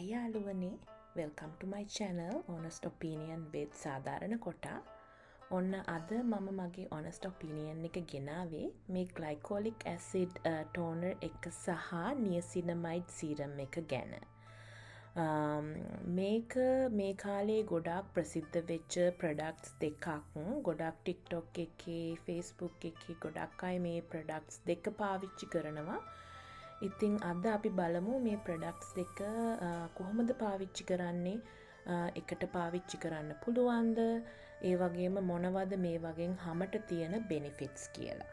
Hi යාළුවනේ, welcome to my channel honest opinion with සාධාරණ කොටා. ඔන්න අද මම මගේ honest opinion එක ගෙනාවේ මේ glycolic acid toner එක සහ niacinamide serum එක ගැන. මේක මේ කාලේ ගොඩාක් ප්‍රසිද්ධ වෙච්ච products දෙකක්. ගොඩාක් TikTok එකේ Facebook එකේ ගොඩක් අය මේ products දෙක පාවිච්චි කරනවා. ඉතින් අද අපි බලමු මේ ප්‍රොඩක්ට්ස් දෙක කොහොමද පාවිච්චි කරන්නේ, එකට පාවිච්චි කරන්න පුළුවන්ද, ඒ වගේම මොනවද මේ වගේ හැමට තියෙන බෙනිෆිට්ස් කියලා.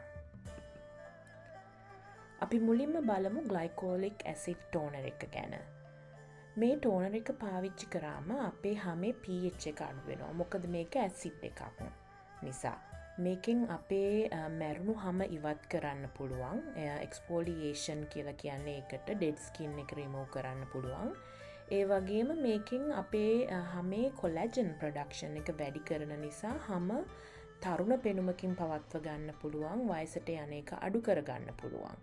අපි මුලින්ම බලමු glycolic acid toner එක ගැන. මේ toner එක පාවිච්චි කරාම අපේ හැමේ pH එක අඩු වෙනවා. මොකද මේක acid එකක් නිසා. මේකෙන් අපේ මැරුණු හැම ඉවත් කරන්න පුළුවන්. එක්ස්ෆෝලියේෂන් කියලා කියන්නේ ඒකට ඩෙඩ් ස්කින් එක රිමූව් කරන්න පුළුවන්. ඒ වගේම මේකෙන් අපේ හැමේ කොලැජන් ප්‍රොඩක්ෂන් එක වැඩි කරන නිසා හැම තරුණ පෙනුමකින් පවත්ව ගන්න පුළුවන්, වයසට යන එක අඩු කර ගන්න පුළුවන්.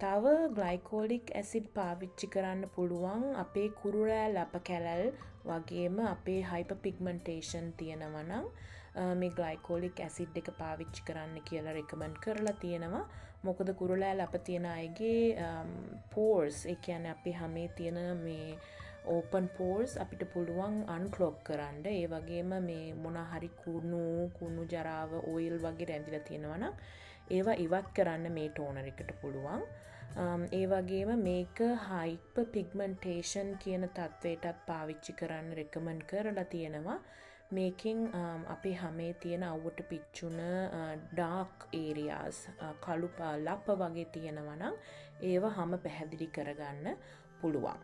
තව glycolic acid පාවිච්චි කරන්න පුළුවන් අපේ කුරුරෑල් අප කැලල් වගේම අපේ hyperpigmentation තියෙනවා නම් මේ glycolic acid එක පාවිච්චි කරන්න කියලා recommend කරලා තියෙනවා. මොකද කුරුරෑල් අප තියෙන අයගේ pores, ඒ කියන්නේ අපේ හැමේ තියෙන මේ open pores අපිට පුළුවන් unclog කරන්න. ඒ වගේම මේ මොන හරි කුණු ජරාව oil වගේ රැඳිලා තියෙනවා නම් ඒවා ඉවත් කරන්න මේ toner එකට පුළුවන්. ඒ වගේම මේක hyperpigmentation කියන තත්වයටත් පාවිච්චි කරන්න recommend කරලා තියෙනවා. මේකෙන් අපේ හැමේ තියෙන අවුවට පිච්චුන dark areas, කළු ලප වගේ තියෙනවා නම් ඒවා හැම පැහැදිලි කරගන්න පුළුවන්.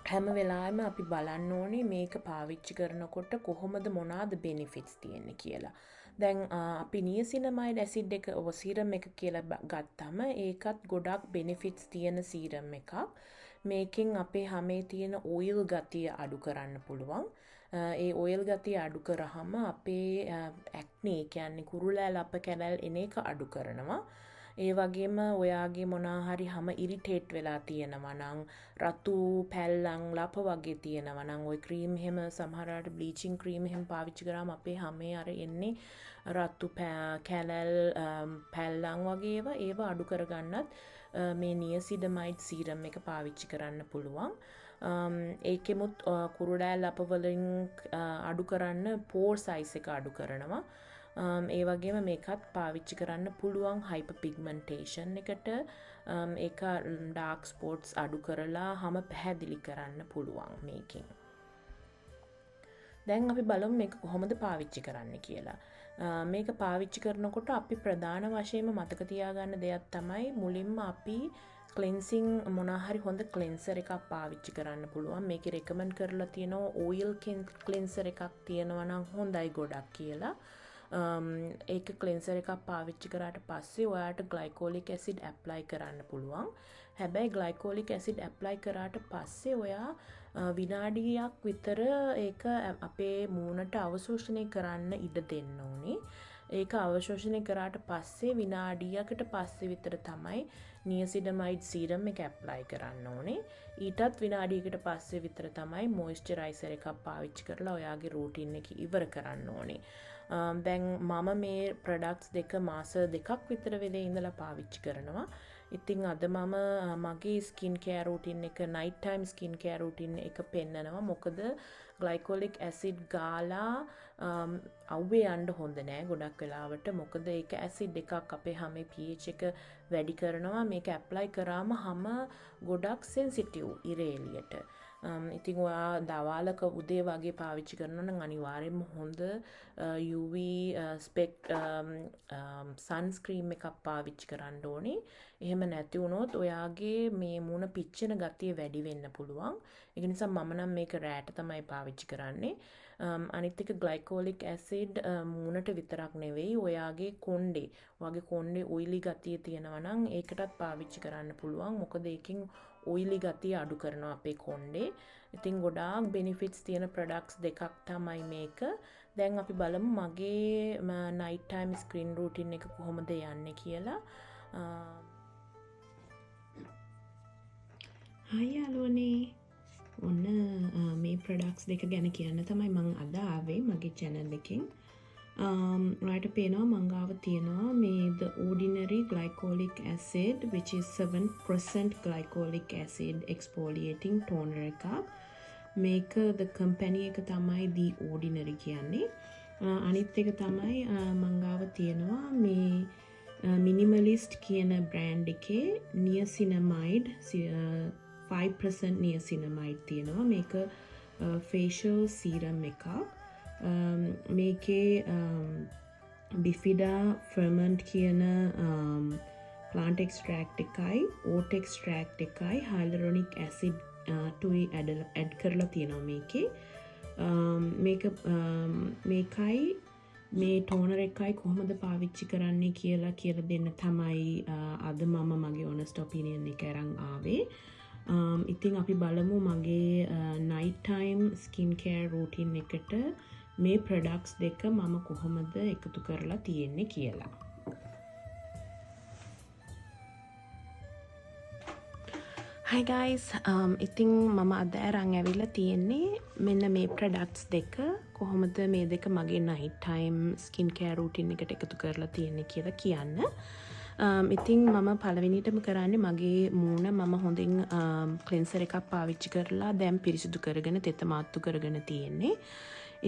හැම වෙලාවෙම අපි බලන්න ඕනේ මේක පාවිච්චි කරනකොට කොහොමද මොනවාද benefits තියෙන්නේ කියලා. දැන් අපි niacinamide acid එක serum එක කියලා ගත්තම ඒකත් ගොඩක් benefits තියෙන serum එකක්. මේකෙන් අපේ හැමේ තියෙන oil ගතිය අඩු කරන්න පුළුවන්. ඒ oil ගතිය අඩු කරාම අපේ acne කියන්නේ කුරුලෑල් අප කැලල් එන එක අඩු කරනවා. ඒ වගේම ඔයාගේ මොනා හරි හැම ඉරිටේට් වෙලා තියෙනවා නම්, රතු පැල්ලම් ලප වගේ තියෙනවා නම් ওই ක්‍රීම් එහෙම සමහරවිට බ්ලීචින් ක්‍රීම් එහෙම පාවිච්චි කරාම අපේ හැමේ අර එන්නේ රතු කැලල් පැල්ලම් වගේ ඒවා අඩු කරගන්නත් මේ niacinamide serum එක පාවිච්චි කරන්න පුළුවන්. ඒකෙමුත් කුරුලෑල් ලප වලින් අඩු කරන්න pore size එක අඩු කරනවා. ඒ වගේම මේකත් පාවිච්චි කරන්න පුළුවන් hyperpigmentation එකට. ඒක dark spots අඩු කරලා හැම පැහැදිලි කරන්න පුළුවන් මේකෙන්. දැන් අපි බලමු මේක කොහොමද පාවිච්චි කරන්න කියලා. මේක පාවිච්චි කරනකොට අපි ප්‍රධාන වශයෙන්ම මතක තියාගන්න දෙයක් තමයි මුලින්ම අපි cleansing මොනවා හරි හොඳ cleanser එකක් පාවිච්චි කරන්න පුළුවන්. මේකේ recommend කරලා තියෙනවා oil cleanser එකක් තියෙනවා නම් හොඳයි ගොඩක් කියලා. ඒක cleanser එකක් පාවිච්චි කරාට පස්සේ ඔයාට glycolic acid apply කරන්න පුළුවන්. හැබැයි glycolic acid apply කරාට පස්සේ ඔයා විනාඩියක් විතර ඒක අපේ මූණට අවශෝෂණය කරන්න ඉඩ දෙන්න ඕනේ. ඒක අවශෝෂණය කරාට පස්සේ විනාඩියකට පස්සේ විතර තමයි niacinamide serum එක apply කරන්න ඕනේ. ඊටත් විනාඩියකට පස්සේ විතර තමයි moisturizer එකක් පාවිච්චි කරලා ඔයාගේ routine එක ඉවර කරන්න ඕනේ. දැන් මම මේ products දෙක මාස දෙකක් විතර වෙලේ ඉඳලා පාවිච්චි කරනවා. ඉතින් අද මම මගේ skin care routine එක night time skin care routine එක පෙන්නනවා. මොකද glycolic acid ගාලා අවුවේ යන්න හොඳ නෑ ගොඩක් වෙලාවට. මොකද ඒක acid එකක් අපේ හැමේ pH එක වැඩි කරනවා. මේක apply කරාම හැම ගොඩක් sensitive ඉර එළියට. ඉතින් ඔයා දවාලක උදේ වගේ පාවිච්චි කරනවා නම් අනිවාර්යයෙන්ම හොඳ UV sunscreen එකක් පාවිච්චි කරන්න ඕනේ. එහෙම නැති වුණොත් ඔයාගේ මේ මූණ පිච්චෙන ගතිය වැඩි වෙන්න පුළුවන්. ඒක නිසා මම නම් මේක රැට තමයි පාවිච්චි කරන්නේ. අනිත් එක glycolic acid මූණට විතරක් නෙවෙයි ඔයාගේ ඔයාගේ කොණ්ඩේ oily ගතිය තියෙනවා නම් ඒකටත් පාවිච්චි කරන්න පුළුවන්. මොකද ඒකෙන් oily ගතිය අඩු කරනවා අපේ කොණ්ඩේ. ඉතින් ගොඩාක් benefits තියෙන products දෙකක් තමයි මේක. දැන් අපි බලමු මගේ night time skin routine එක කොහොමද යන්නේ කියලා. Hi යාළුවනේ. ඔන්න මේ ප්‍රොඩක්ට්ස් දෙක ගැන කියන්න තමයි මං අද ආවේ මගේ channel එකෙන්. ඔයාලට පේනවා මං ගාව තියෙනවා මේ the ordinary glycolic acid which is 7% glycolic acid exfoliating toner එකක්. මේක the company එක තමයි the ordinary කියන්නේ. අනිත් එක තමයි මං ගාව තියෙනවා මේ minimalist කියන brand එකේ niacinamide 5% niacinamide තියෙනවා. මේක facial serum එකක්. මේකේ bifida ferment කියන plant extract එකයි oat extract එකයි hyaluronic acid ටුයි ඇඩ් කරලා තියෙනවා මේකේ. මේකයි මේ ටෝනර් එකයි කොහොමද පාවිච්චි කරන්නේ කියලා දෙන්න තමයි අද මම මගේ honest opinion එක අරන් ආවේ. ඉතින් අපි බලමු මගේ night time skin care routine එකට මේ products දෙක මම කොහොමද එකතු කරලා තියෙන්නේ කියලා. Hi guys, ඉතින් මම අද අරන් ඇවිල්ලා තියෙන්නේ මෙන්න මේ products දෙක කොහොමද මේ දෙක මගේ night time skin care routine එකට එකතු කරලා තියෙන්නේ කියලා කියන්න. ඉතින් මම පළවෙනිටම කරන්නේ මගේ මූණ මම හොඳින් cleanser එකක් පාවිච්චි කරලා දැන් පිරිසිදු කරගෙන තෙත මාත්තු කරගෙන තියෙන්නේ.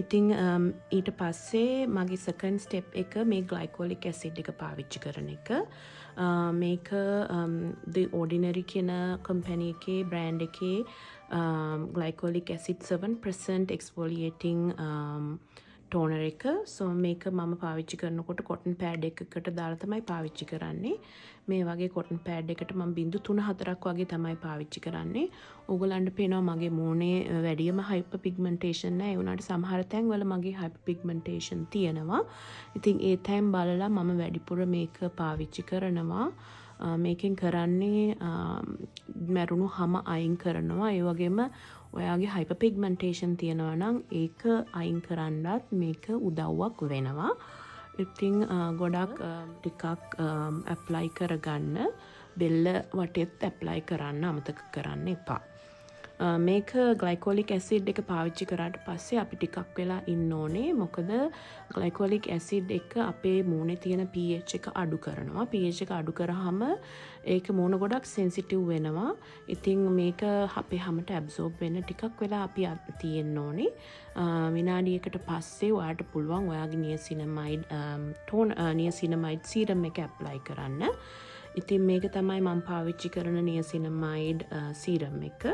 ඉතින් ඊට පස්සේ මගේ second step එක මේ glycolic acid එක පාවිච්චි කරන එක. මේක the ordinary කියන company එකේ brand එකේ glycolic acid 7% exfoliating toner එක. so මේක මම පාවිච්චි කරනකොට cotton pad එකකට දාලා තමයි පාවිච්චි කරන්නේ. මේ වගේ cotton pad එකට මම බිංදු 3-4ක් වගේ තමයි පාවිච්චි කරන්නේ. ඕගොල්ලන්ට පේනවා මගේ මූණේ වැඩියම hyper pigmentation නැහැ. ඒ වුණාට සමහර තැන්වල මගේ hyper pigmentation තියෙනවා. ඉතින් ඒ තැන් බලලා මම වැඩිපුර මේක පාවිච්චි කරනවා. මේකෙන් කරන්නේ මැරුණු හැම අයින් කරනවා. ඒ වගේම ඔයාගේ hyperpigmentation තියෙනවා නම් ඒක අයින් කරන්නත් මේක උදව්වක් වෙනවා. ඉතින් ගොඩක් ටිකක් apply කරගන්න බෙල්ල වටේත් apply කරන්න අමතක කරන්න එපා. මේක glycolic acid එක පාවිච්චි කරාට පස්සේ අපි ටිකක් වෙලා ඉන්න ඕනේ. මොකද glycolic acid එක අපේ මූණේ තියෙන pH එක අඩු කරනවා. pH එක අඩු කරාම ඒක මූණ ගොඩක් sensitive වෙනවා. ඉතින් මේක අපේ හැමට absorb වෙන්න ටිකක් වෙලා අපි තියෙන්න ඕනේ. විනාඩියකට පස්සේ ඔයාලට පුළුවන් ඔයාගේ niacinamide serum එක apply කරන්න. ඉතින් මේක තමයි මම පාවිච්චි කරන niacinamide serum එක.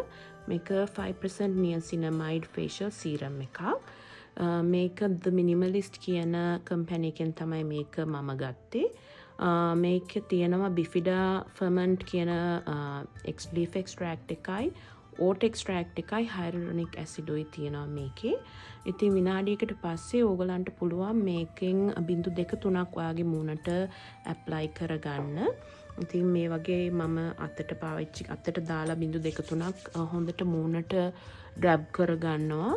මේක 5% niacinamide facial serum එකක්. මේක the minimalist කියන company එකෙන් තමයි මේක මම ගත්තේ. මේක තියෙනවා bifida ferment කියන leaf extract එකයි oat extract එකයි hyaluronic acid උයි තියෙනවා මේකේ. ඉතින් විනාඩියකට පස්සේ ඕගලන්ට පුළුවන් මේකෙන් බිංදු 2-3ක් ඔයාගේ මූණට apply කරගන්න. ඉතින් මේ වගේ මම අතට දාලා බිංදු 2-3ක් හොඳට මූණට ඩැබ් කරගන්නවා.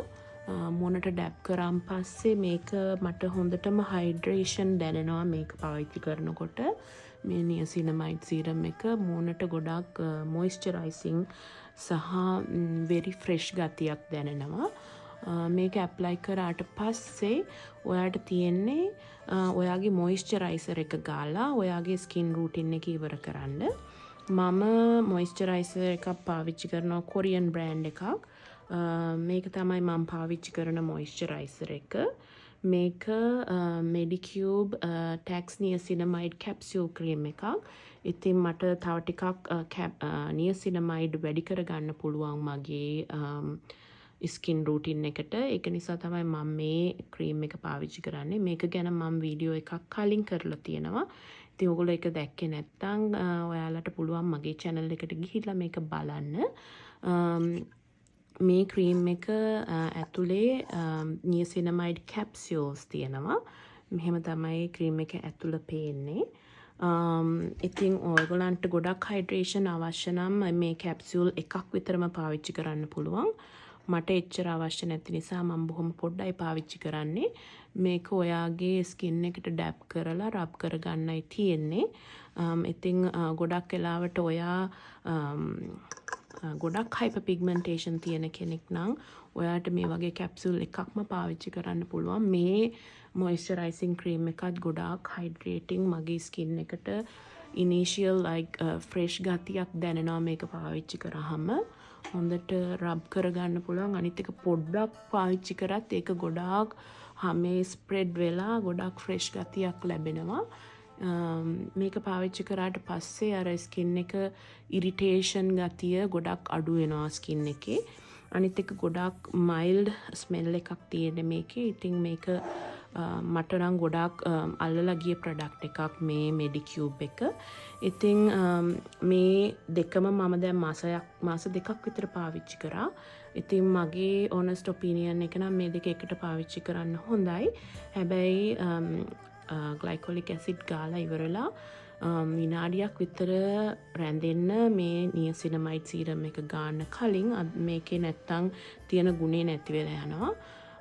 මූණට ඩැබ් කරාන් පස්සේ මේක මට හොඳටම හයිඩ්‍රේෂන් දැනෙනවා මේක පාවිච්චි කරනකොට. මේ niacinamide serum එක මූණට ගොඩක් moisturizing සහ very fresh ගතියක් දැනෙනවා. මේක apply කරාට පස්සේ ඔයාට තියෙන්නේ ඔයාගේ moisturizer එක ගාලා ඔයාගේ skin routine එක ඉවර කරන්න. මම moisturizer එකක් පාවිච්චි කරනවා Korean brand එකක්. මේක තමයි මම පාවිච්චි කරන moisturizer එක. මේක Medicube Tax Niacinamide capsule cream එකක්. ඉතින් මට තව ටිකක් niacinamide වැඩි කරගන්න පුළුවන් මගේ ස්කින් රූටින් එකට. ඒක නිසා තමයි මම මේ ක්‍රීම් එක පාවිච්චි කරන්නේ. මේක ගැන මම වීඩියෝ එකක් කලින් කරලා තියෙනවා. ඉතින් ඔයගොල්ලෝ ඒක දැක්කේ නැත්නම් ඔයාලට පුළුවන් මගේ channel එකට ගිහිල්ලා මේක බලන්න. මේ ක්‍රීම් එක ඇතුලේ niacinamide capsules තියෙනවා. මෙහෙම තමයි ක්‍රීම් එක ඇතුළ පේන්නේ. ඉතින් ඔයගොල්ලන්ට ගොඩක් හයිඩ්‍රේෂන් අවශ්‍ය නම් මේ කැප්සියුල් එකක් විතරම පාවිච්චි කරන්න පුළුවන්. මට එච්චර අවශ්‍ය නැති නිසා මම බොහොම පොඩ්ඩයි පාවිච්චි කරන්නේ. මේක ඔයාගේ ස්කින් එකට ඩැබ් කරලා රබ් කරගන්නයි තියෙන්නේ. ඉතින් ගොඩක් වෙලාවට ඔයා ගොඩක් හයිපර් පිග්මන්ටේෂන් තියෙන කෙනෙක් නම් ඔයාට මේ වගේ කැප්සූල් එකක්ම පාවිච්චි කරන්න පුළුවන්. මේ මොයිස්චරයිසින් ක්‍රීම් එකත් ගොඩාක් හයිඩ්‍රේටිං මගේ ස්කින් එකට ඉනිෂියල් like ෆ්‍රෙෂ් ගතියක් දැනෙනවා මේක පාවිච්චි කරාම. හොඳට රබ් කරගන්න පුළුවන්. අනිත් එක පොඩ්ඩක් පාවිච්චි කරත් ඒක ගොඩාක් හැමේ ස්ප්‍රෙඩ් වෙලා ගොඩක් ෆ්‍රෙෂ් ගතියක් ලැබෙනවා. මේක පාවිච්චි කරාට පස්සේ අර ස්කින් එක ඉරිටේෂන් ගතිය ගොඩක් අඩු වෙනවා ස්කින් එකේ. අනිත් එක ගොඩක් මයිල්ඩ් ස්මෙල් එකක් තියෙන මේකේ. ඉතින් මේක මට නම් ගොඩක් අල්ලලා ගිය ප්‍රොඩක්ට් එකක් මේ මෙඩිකියුබ් එක. ඉතින් මේ දෙකම මම දැන් මාස දෙකක් විතර පාවිච්චි කරා. ඉතින් මගේ ඕනස්ට් ඔපිනියන් එක නම් මේ දෙක එකට පාවිච්චි කරන්න හොඳයි. හැබැයි ග්ලයිකොලික් ඇසිඩ් ගාලා ඉවරලා විනාඩියක් විතර රැඳෙන්න මේ නියසිනමයිඩ් සීරම් එක ගන්න කලින් මේකේ නැත්තම් තියෙන ගුණේ නැති වෙලා යනවා.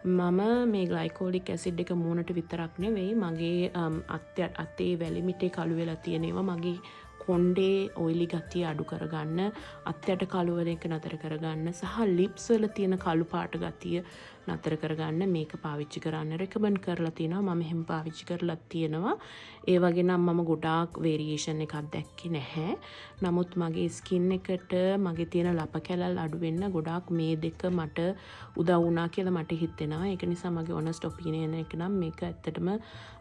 මම මේ ග්ලයිකෝලික් ඇසිඩ් එක මූණට විතරක් නෙවෙයි මගේ අතේ වැලිමිටේ කළු වෙලා තියෙන ඒවා මගේ කොණ්ඩේ ඔයිලි ගතිය අඩු කරගන්න, අත්යට කළු වෙන එක නතර කරගන්න සහ ලිප්ස් වල තියෙන කළු පාට ගතිය නතර කරගන්න මේක පාවිච්චි කරන්න රෙකමන්ඩ් කරලා තියෙනවා. මම එහෙම පාවිච්චි කරලා තියෙනවා. ඒ වගේ නම් මම ගොඩාක් වේරියේෂන් එකක් දැක්කේ නැහැ. නමුත් මගේ ස්කින් එකට මගේ තියෙන ලප කැලල් අඩු වෙන්න ගොඩාක් මේ දෙක මට උදව් වුණා කියලා මට හිතෙනවා. ඒක නිසා මගේ ඔනස්ට් ඔපිනියන් එක නම් මේක ඇත්තටම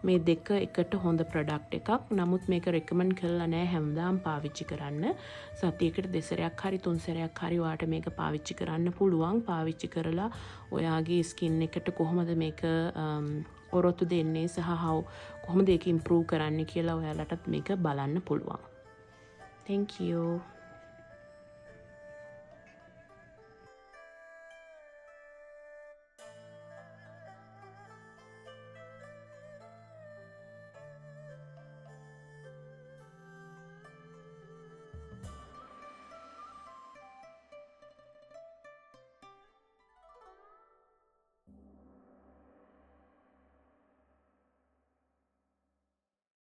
මේ දෙක එකට හොඳ ප්‍රොඩක්ට් එකක්. නමුත් මේක රෙකමන්ඩ් කරලා නැහැ හැමදාම පාවිච්චි කරන්න. සතියකට දෙසරයක් හරි තුන් සැරයක් හරි ඔයාට මේක පාවිච්චි කරන්න පුළුවන්. පාවිච්චි කරලා ඔයාගේ ස්කින් එකට කොහොමද මේක ඔරොත්තු දෙන්නේ සහ කොහොමද ඒක ඉම්ප්‍රූව් කරන්න කියලා ඔයාලටත් මේක බලන්න පුළුවන්. Thank you.